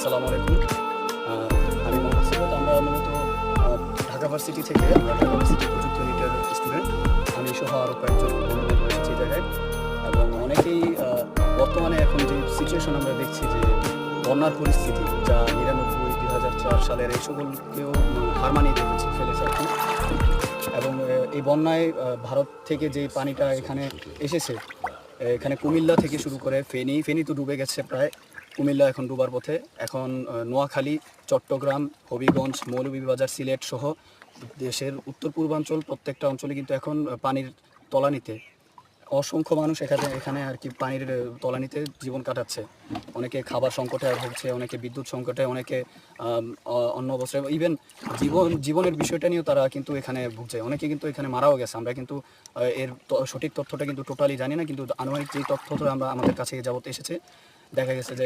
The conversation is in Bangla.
আসসালামু আলাইকুম। আমি মোহাম্মদ সিরাত। আমরা মূলত ঢাকা ভার্সিটি থেকে ঢাকা ভার্সিটি প্রযুক্তি ইউনিটের স্টুডেন্ট। আমি সহ আরও কয়েকজন বন্ধু এসেছি এই জায়গায়, এবং অনেকেই বর্তমানে এখন যে সিচুয়েশন আমরা দেখছি যে বন্যার পরিস্থিতি, যা 1999-2004 সালের এই সকলকেও হার মানিয়ে ফেলেছে এখন। এবং এই বন্যায় ভারত থেকে যে পানিটা এখানে এসেছে, এখানে কুমিল্লা থেকে শুরু করে ফেনী তো ডুবে গেছে প্রায়, কুমিল্লা এখন ডুবার পথে। এখন নোয়াখালী, চট্টগ্রাম, হবিগঞ্জ, মৌলভীবাজার, সিলেট সহ দেশের উত্তর পূর্বাঞ্চল প্রত্যেকটা অঞ্চলে কিন্তু এখন পানির তলানিতে। অসংখ্য মানুষ এখানে আর কি পানির তলানিতে জীবন কাটাচ্ছে। অনেকে খাবার সংকটে ভুগছে, অনেকে বিদ্যুৎ সংকটে, অনেকে অন্য অবস্থায়, ইভেন জীবনের বিষয়টা নিয়েও তারা কিন্তু এখানে ভুগছে। অনেকে কিন্তু এখানে মারাও গেছে। আমরা কিন্তু এর সঠিক তথ্যটা কিন্তু টোটালি জানি না, কিন্তু আনুমানিক যে তথ্যটা আমরা আমাদের কাছে যাবত এসেছে, দেখা গেছে যে